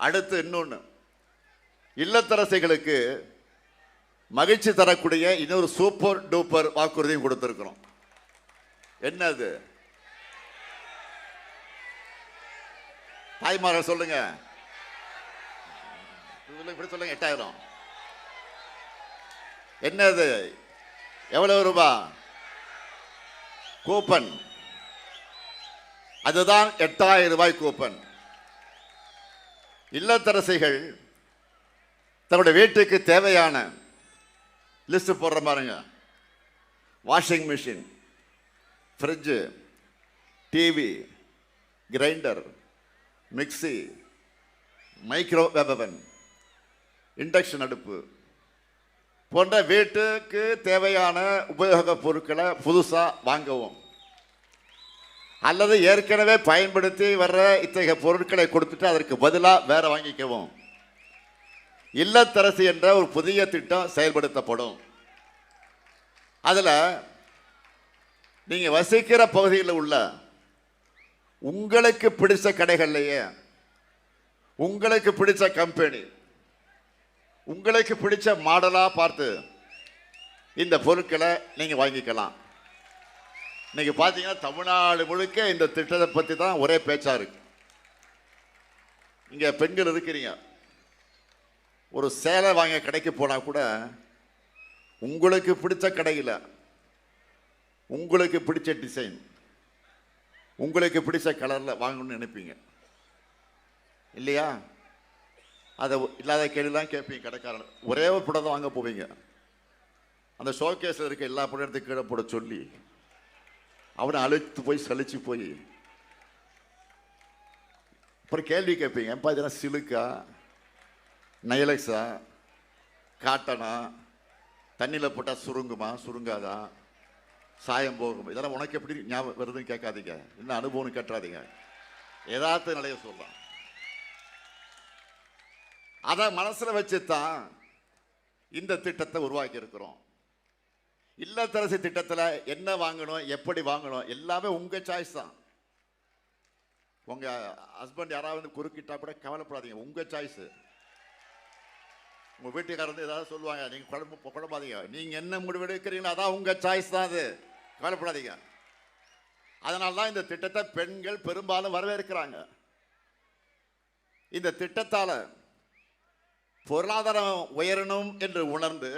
அடுத்து இன்னொன்று, இல்லத்தரசிகளுக்கு மகிழ்ச்சி தரக்கூடிய இன்னொரு சூப்பர் டூப்பர் வாக்குறுதியும் கொடுத்திருக்கிறோம். என்னது? தாய்மார்கள் சொல்லுங்க, இப்படி சொல்லுங்க. 8000. என்னது? எவ்வளவு ரூபாய் கூப்பன்? அதுதான் 8000 ரூபாய் கூப்பன். இல்லத்தரசிகள் தன்னுடைய வீட்டுக்கு தேவையான லிஸ்ட் போடுற பாருங்க. Washing machine, fridge, TV, grinder, mixie, microwave அவன், இண்டக்ஷன் அடுப்பு போன்ற வீட்டுக்கு தேவையான உபயோகப் பொருட்களை புதுசாக வாங்கவும் அல்லது ஏற்கனவே பயன்படுத்தி வர்ற இத்தகைய பொருட்களை கொடுத்துட்டு அதற்கு பதிலாக வேற வாங்கிக்கவும் இல்லத்தரசி என்ற ஒரு புதிய திட்டம் செயல்படுத்தப்படும். அதில் நீங்கள் வசிக்கிற பகுதியில் உள்ள உங்களுக்கு பிடிச்ச கடைகள்லையே உங்களுக்கு பிடிச்ச கம்பெனி, உங்களுக்கு பிடிச்ச மாடலாக பார்த்து இந்த பொருட்களை நீங்கள் வாங்கிக்கலாம். இன்னைக்கு பார்த்தீங்கன்னா தமிழ்நாடு முழுக்க இந்த திட்டத்தை பற்றி தான் ஒரே பேச்சா இருக்கு. இங்கே பெண்கள் இருக்கிறீங்க, ஒரு சேலை வாங்க கடைக்கு போனால் கூட உங்களுக்கு பிடிச்ச கடையில் உங்களுக்கு பிடிச்ச டிசைன், உங்களுக்கு பிடிச்ச கலரில் வாங்கணும்னு நினைப்பீங்க இல்லையா? அதை இல்லாத கேள்விலாம் கேட்பீங்க. கடைக்காரன் ஒரே ஒரு படம் தான் வாங்க போவீங்க. அந்த ஷோகேஸில் இருக்க எல்லா படத்துக்கு கீழே போட சொல்லி அவனை அழைத்து போய் சலிச்சு போய் அப்புறம் கேள்வி கேட்பீங்க. எப்பா இதெல்லாம் சிலுக்கா, நைலக்ஸா, காட்டனா, தண்ணியில் போட்டால் சுருங்குமா சுருங்காதா, சாயம் போகும், இதெல்லாம் உனக்கு எப்படி ஞாபகம் வருதுன்னு கேட்காதீங்க. என்ன அனுபவம்னு கேட்டாதீங்க. ஏதாவது நிலைய சொல்லலாம். அதை மனசில் வச்சு தான் இந்த திட்டத்தை உருவாக்கி இருக்கிறோம். இல்லத்தரசி திட்டத்தில் என்ன வாங்கணும், எப்படி வாங்கணும், எல்லாமே உங்கள் சாய்ஸ் தான். உங்கள் ஹஸ்பண்ட் யாராவது குறுக்கிட்டா கூட கவலைப்படாதீங்க, உங்கள் சாய்ஸு. உங்கள் வீட்டுக்காரர் ஏதாவது சொல்லுவாங்க, நீங்கள் குழம்பாதீங்க. நீங்கள் என்ன முடிவு எடுக்கிறீங்களோ அதான் உங்கள் சாய்ஸ் தான், அது கவலைப்படாதீங்க. அதனால தான் இந்த திட்டத்தை பெண்கள் பெரும்பாலும் வரவேற்கிறாங்க. இந்த திட்டத்தால் பொருளாதாரம் உயரணும் என்று உணர்ந்து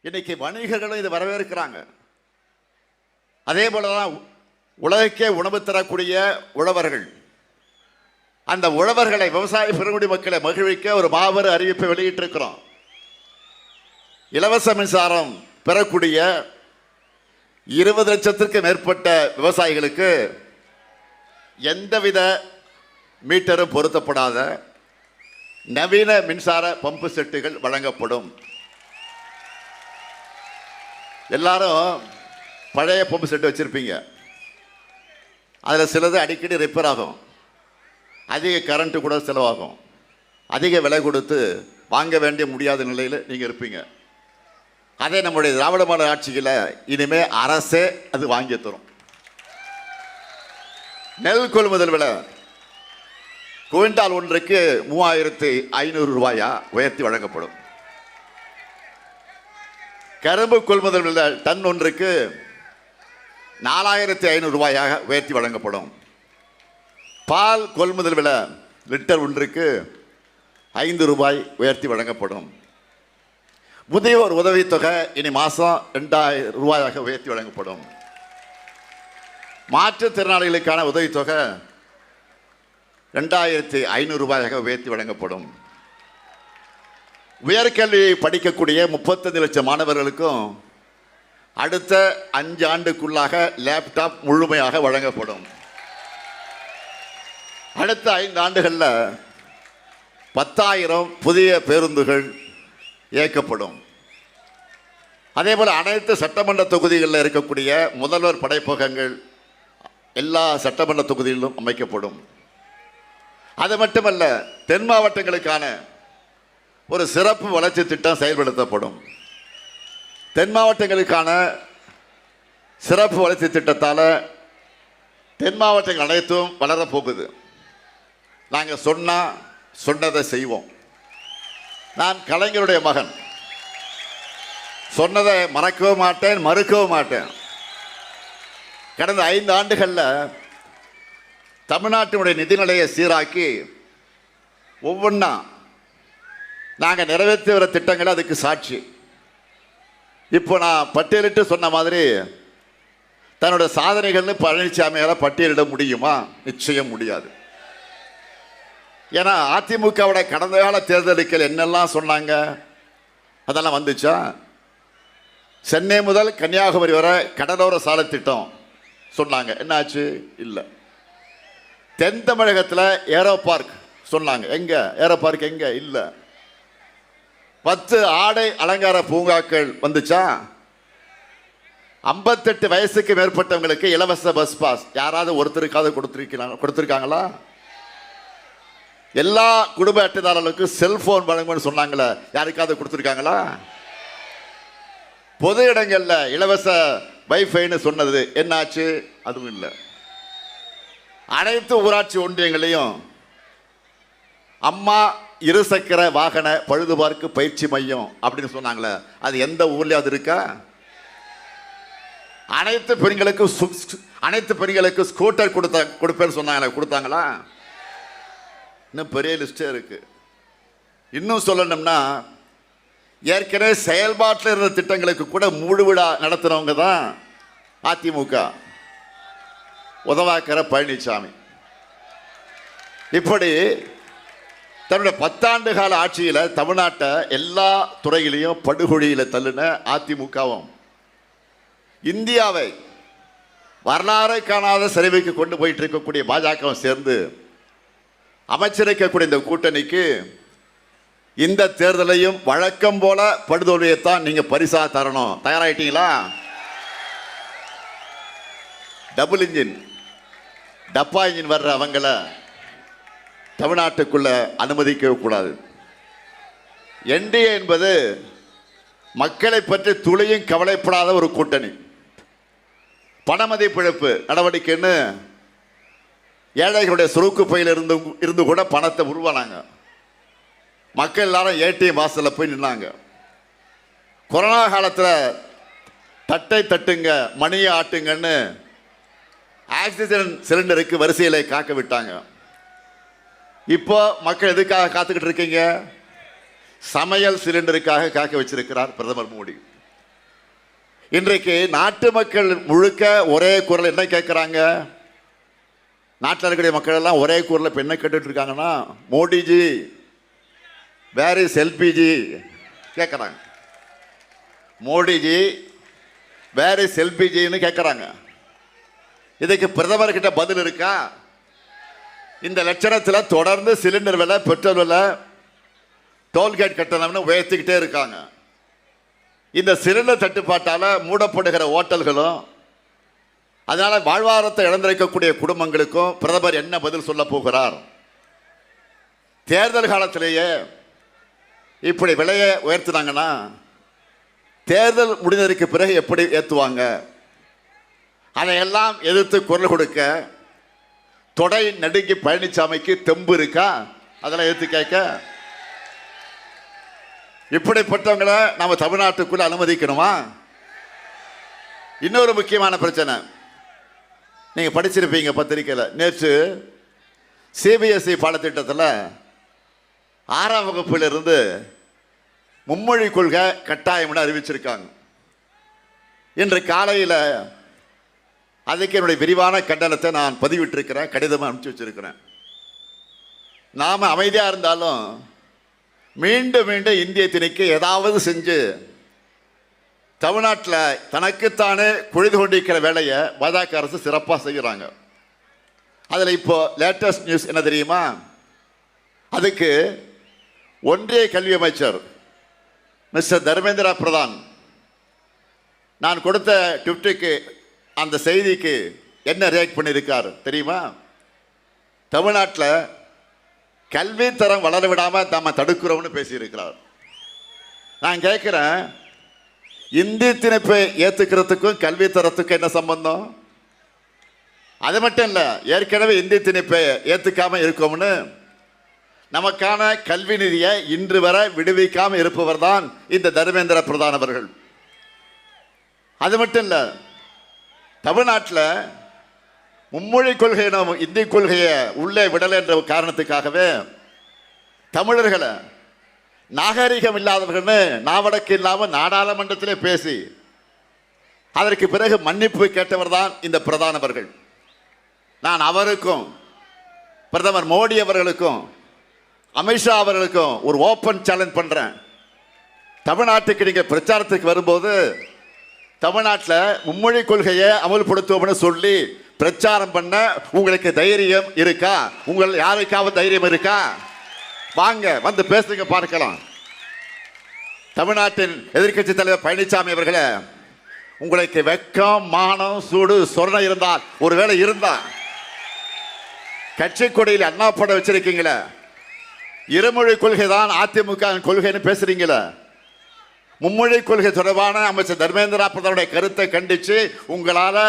இன்னைக்கு வணிகர்களும் இதை வரவேற்கிறாங்க. அதே போலதான் உலகக்கே உணவு தரக்கூடிய உழவர்கள், அந்த உழவர்களை, விவசாய பெருங்குடி மக்களை மகிழ்விக்க ஒரு மாபெரும் அறிவிப்பை வெளியிட்டிருக்கிறோம். இலவச மின்சாரம் பெறக்கூடிய 20 லட்சத்திற்கு மேற்பட்ட விவசாயிகளுக்கு எந்தவித மீட்டரும் பொருத்தப்படாத நவீன மின்சார பம்பு செட்டுகள் வழங்கப்படும். எல்லாரும் பழைய பம்பு செட்டு வச்சிருப்பீங்க. அதில் சிலது அடிக்கடி ரிப்பேர் ஆகும், அதிக கரண்ட்டு கூட செலவாகும், அதிக விலை கொடுத்து வாங்க வேண்டிய முடியாத நிலையில் நீங்கள் இருப்பீங்க. அதே நம்முடைய திராவிட மாடல் ஆட்சியில் இனிமே அரசே அது வாங்கி தரும். நெல் கொள்முதல் விலை குவிண்டால் ஒன்றுக்கு 3500 ரூபாயா உயர்த்தி வழங்கப்படும். கரும்பு கொள்முதல் விலை டன் ஒன்றுக்கு 4500 ரூபாயாக உயர்த்தி வழங்கப்படும். பால் கொள்முதல் விலை லிட்டர் ஒன்றுக்கு 5 ரூபாய் உயர்த்தி வழங்கப்படும். முதியோர் உதவித்தொகை இனி மாதம் 2000 ரூபாயாக உயர்த்தி வழங்கப்படும். மாற்றுத்திறனாளிகளுக்கான உதவித்தொகை 2500 ரூபாயாக உயர்த்தி வழங்கப்படும். உயர்கல்வி படிக்கக்கூடிய 35 லட்சம் மாணவர்களுக்கும் அடுத்த 5 ஆண்டுக்குள்ளாக லேப்டாப் முழுமையாக வழங்கப்படும். அடுத்த 5 ஆண்டுகளில் 10,000 புதிய பேருந்துகள் இயக்கப்படும். அதே போல் அனைத்து சட்டமன்ற தொகுதிகளில் இருக்கக்கூடிய முதல்வர் படைப்பகங்கள் எல்லா சட்டமன்ற தொகுதிகளிலும் அமைக்கப்படும். அது மட்டுமல்ல, தென் மாவட்டங்களுக்கான ஒரு சிறப்பு வளர்ச்சி திட்டம் செயல்படுத்தப்படும். தென் மாவட்டங்களுக்கான சிறப்பு வளர்ச்சி திட்டத்தால் தென் மாவட்டங்கள் அனைத்தும் வளரப்போகுது. நாங்கள் சொன்னால் சொன்னதை செய்வோம். நான் கலைஞருடைய மகன், சொன்னதை மறக்கவும் மாட்டேன், மறுக்கவும் மாட்டேன். கடந்த 5 ஆண்டுகளில் தமிழ்நாட்டினுடைய நிதிநிலையை சீராக்கி ஒவ்வொன்றா நாங்கள் நிறைவேற்றி வர திட்டங்கள் அதுக்கு சாட்சி. இப்போ நான் பட்டியலிட்டு சொன்ன மாதிரி தன்னோட சாதனைகள்னு பழனிசாமியால் பட்டியலிட முடியுமா? நிச்சயம் முடியாது. ஏன்னா அதிமுகவோட கடந்த கால தேர்தலுக்கு என்னெல்லாம் சொன்னாங்க அதெல்லாம் வந்துச்சா? சென்னை முதல் கன்னியாகுமரி வரை கடலோர சாலை திட்டம் சொன்னாங்க, என்னாச்சு? இல்லை. தென் தமிழகத்தில் ஏரோ பார்க் சொன்னாங்க, எங்க ஏரோ பார்க் எங்க? இல்லை. 10 ஆடை அலங்கார பூங்காக்கள் வந்துச்சா? 58 வயசுக்கு மேற்பட்டவங்களுக்கு இலவச பஸ் பாஸ் யாராவது ஒருத்தருக்காவது கொடுத்துருக்காங்களா? எல்லா குடும்ப அட்டைதாரர்களுக்கும் செல்போன் வழங்குன்னு சொன்னாங்களே, யாருக்காவது கொடுத்துருக்காங்களா? பொது இடங்கள்ல இலவச வைஃபைன்னு சொன்னது என்னாச்சு? அதுவும் இல்லை. அனைத்து ஊராட்சி ஒன்றியங்களையும் அம்மா இருசக்கர வாகன பழுதுபார்க்கு பயிற்சி மையம் அப்படின்னு சொன்னாங்களே, அது எந்த ஊர்லயாவது இருக்கா? அனைத்து பெண்களுக்கு ஸ்கூட்டர் கொடுப்பேன்னு சொன்னாங்களே, கொடுத்தாங்களா? இன்னும் பெரிய லிஸ்டே இருக்கு. இன்னும் சொல்லணும்னா ஏற்கனவே செயல்பாட்டில் இருந்த திட்டங்களுக்கு கூட முழு விழா நடத்துறவங்க தான் அதிமுக, உதவாக்கர பழனிசாமி. இப்படி தன்னுடைய 10 ஆண்டு கால ஆட்சியில் தமிழ்நாட்டை எல்லா துறையிலையும் படுகொழியில் தள்ளின அதிமுகவும் இந்தியாவை வரலாறு காணாத சரிவுக்கு கொண்டு போயிட்டு இருக்கக்கூடிய பாஜகவும் சேர்ந்து அமைச்சரிக்கக்கூடிய இந்த கூட்டணிக்கு இந்த தேர்தலையும் வழக்கம் போல படுதோல்வியைத்தான் நீங்க பரிசா தரணும். தயாராயிட்டீங்களா? டபுள் இன்ஜின் டப்பா இன்ஜின் வர்ற அவங்கள தமிழ்நாட்டுக்குள்ள அனுமதிக்க கூடாது. என்டிஏ என்பது மக்களை பற்றி துளியும் கவலைப்படாத ஒரு கூட்டணி. பணமதிப்பிழப்பு நடவடிக்கைன்னு ஏழைகளுடைய சுருக்கு பையில் இருந்து கூட பணத்தை உருவானாங்க. மக்கள் எல்லாரும் ஏடிஎம் வாசலில் போய் நின்னாங்க. கொரோனா காலத்தில் தட்டை தட்டுங்க, மணியை ஆட்டுங்கன்னு ஆக்சிஜன் சிலிண்டருக்கு வரிசையில காக்க விட்டாங்க. இப்போ மக்கள் எதுக்காக காத்துக்கிட்டு இருக்கீங்க? சமையல் சிலிண்டருக்காக காக்க வச்சிருக்கிறார் பிரதமர் மோடி. இன்றைக்கு நாட்டு மக்கள் முழுக்க ஒரே குரல் என்ன கேட்குறாங்க? நாட்டில் இருக்கக்கூடிய மக்கள் எல்லாம் ஒரே குரல் இப்போ என்ன கேட்டுட்டு இருக்காங்கன்னா, மோடிஜி வேர் இஸ் எல்பிஜி கேட்குறாங்க. மோடிஜி வேர் இஸ் எல்பிஜின்னு கேட்குறாங்க. இதுக்கு பிரதமர்கிட்ட பதில் இருக்கா? இந்த லட்சணத்தில் தொடர்ந்து சிலிண்டர் விலை, பெட்ரோல் விலை, டோல்கேட் கட்டணம்னு உயர்த்திக்கிட்டே இருக்காங்க. இந்த சிலிண்டர் தட்டுப்பாட்டால் மூடப்படுகிற ஓட்டல்களும் அதனால் வாழ்வாதாரத்தை இழந்திருக்கக்கூடிய குடும்பங்களுக்கும் பிரதமர் என்ன பதில் சொல்ல போகிறார்? தேர்தல் காலத்திலேயே இப்படி விலையை உயர்த்தினாங்கன்னா தேர்தல் முடிந்ததற்கு பிறகு எப்படி ஏற்றுவாங்க? அதையெல்லாம் எதிர்த்து குரல் கொடுக்க தொடை நடுங்கி பழனிசாமிக்கு தெம்பு இருக்கா? அதெல்லாம் எதிர்த்து கேட்க இப்படிப்பட்டவங்களை நம்ம தமிழ்நாட்டுக்குள்ள அனுமதிக்கணுமா? இன்னொரு முக்கியமான பிரச்சனை, நீங்க படிச்சிருப்பீங்க பத்திரிகையில், நேற்று சிபிஎஸ்இ பாடத்திட்டத்தில் 6ஆம் வகுப்பிலிருந்து மும்மொழி கொள்கை கட்டாயம்னு அறிவிச்சிருக்காங்க. இன்று காலையில் அதுக்கு என்னுடைய விரிவான கண்டனத்தை நான் பதிவிட்டிருக்கிறேன், கடிதமாக அனுப்பிச்சு வச்சிருக்கிறேன். நாம் அமைதியாக இருந்தாலும் மீண்டும் மீண்டும் இந்திய திணிக்க ஏதாவது செஞ்சு தமிழ்நாட்டில் தனக்குத்தானே குழிது கொண்டிருக்கிற வேலையை பாஜக அரசு சிறப்பாக செய்கிறாங்க. அதில் இப்போ லேட்டஸ்ட் நியூஸ் என்ன தெரியுமா? அதுக்கு ஒன்றிய கல்வி அமைச்சர் மிஸ்டர் தர்மேந்திர பிரதான் நான் கொடுத்த ட்விட்டுக்கு, அந்த செய்திக்கு என்ன ரியாக்ட் பண்ணியிருக்கார் தெரியுமா? தமிழ்நாட்டில் கல்வி தரம் வளர விடாமல் நம்ம தடுக்கிறோம்னு பேசியிருக்கிறார். நான் கேட்குறேன், இந்தி திணிப்பை ஏற்றுக்கிறதுக்கும் கல்வி தரத்துக்கும் என்ன சம்பந்தம்? அது மட்டும் இல்லை, ஏற்கனவே இந்தி திணிப்பை ஏற்றுக்காமல் இருக்கோம்னு நமக்கான கல்வி நிதியை இன்று வரை விடுவிக்காமல் இருப்பவர் தான் இந்த தர்மேந்திர பிரதான் அவர்கள். அது மட்டும் இல்லை, தமிழ்நாட்டில் மும்மொழி கொள்கை, இந்தி கொள்கையை உள்ளே விடலை என்ற காரணத்துக்காகவே தமிழர்களை நாகரிகம் இல்லாதவர்கள்னு நாவடக்கு இல்லாமல் நாடாளுமன்றத்திலே பேசி அதற்கு பிறகு மன்னிப்பு கேட்டவர் தான் இந்த பிரதான் அவர்கள். நான் அவருக்கும் பிரதமர் மோடி அவர்களுக்கும் அமித்ஷா அவர்களுக்கும் ஒரு ஓப்பன் சேலஞ்ச் பண்றேன். தமிழ்நாட்டுக்கு நீங்க பிரச்சாரத்துக்கு வரும்போது தமிழ்நாட்டில் மும்மொழி கொள்கையை அமல்படுத்துவோம்னு சொல்லி பிரச்சாரம் பண்ண உங்களுக்கு தைரியம் இருக்கா? உங்கள் யாருக்காவது தைரியம் இருக்கா? வாங்க வந்து பேசுங்க, பார்க்கலாம். தமிழ்நாட்டின் எதிர்க்கட்சி தலைவர் பழனிசாமி அவர்களே, உங்களுக்கு வெக்கம், மானம், சூடு, சொர்ணம் இருந்தால், ஒருவேளை இருந்தா கட்சி கொடியில் அண்ணா படம் வச்சிருக்கீங்களே, இருமொழி கொள்கை தான் அதிமுக கொள்கைன்னு பேசுறீங்களே, மும்மொழி கொள்கை தொடர்பான அமைச்சர் தர்மேந்திர பிரதானுடைய கருத்தை கண்டிச்சு உங்களால்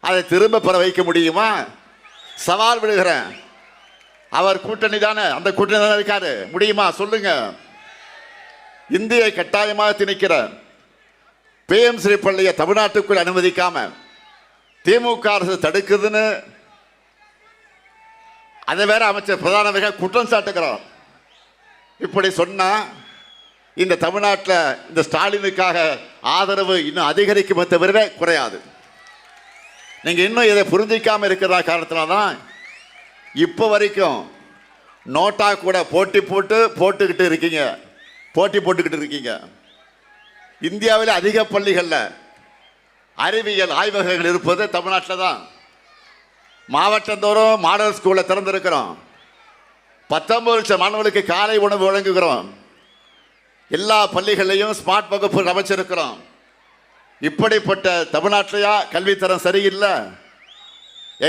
அதை திரும்ப பெற வைக்க முடியுமா? சவால் விடுகிறேன். அவர் கூட்டணி தானே, அந்த கூட்டணி தானே இருக்காரு, முடியுமா சொல்லுங்க? இந்தியை கட்டாயமாக திணிக்கிற பிஎம்ஸ்ரீ பள்ளியை தமிழ்நாட்டுக்குள் அனுமதிக்காம திமுக அரசு தடுக்குதுன்னு அதை வேற அமைச்சர் பிரதான குற்றம் சாட்டுகிறார். இப்படி சொன்னா இந்த தமிழ்நாட்டில் இந்த ஸ்டாலினுக்காக ஆதரவு இன்னும் அதிகரிக்குமே தவிர குறையாது. நீங்க இன்னும் இதை புரிஞ்சிக்காம இருக்கிறதா காரணத்தினால்தான் இப்போ வரைக்கும் நோட்டா கூட போட்டுக்கிட்டு இருக்கீங்க. இந்தியாவில் அதிக பள்ளிகளில் அறிவியல் ஆய்வகங்கள் இருப்பது தமிழ்நாட்டில் தான். மாவட்டந்தோறும் மாடல் ஸ்கூலை திறந்திருக்கிறோம். 19 லட்சம் மாணவர்களுக்கு காலை உணவு வழங்குகிறோம். எல்லா பள்ளிகளையும் ஸ்மார்ட் வகுப்பு அமைச்சிருக்கிறோம். இப்படிப்பட்ட தமிழ்நாட்டிலையா கல்வித்தரம் சரியில்லை?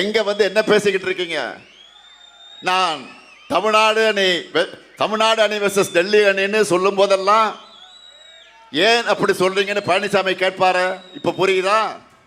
எங்க வந்து என்ன பேசிக்கிட்டு இருக்கீங்க? நான் தமிழ்நாடு அணி வெர்சஸ் டெல்லி அணின்னு சொல்லும் போதெல்லாம் ஏன் அப்படி சொல்றீங்கன்னு பழனிசாமி கேட்பாரு. இப்ப புரியுதா?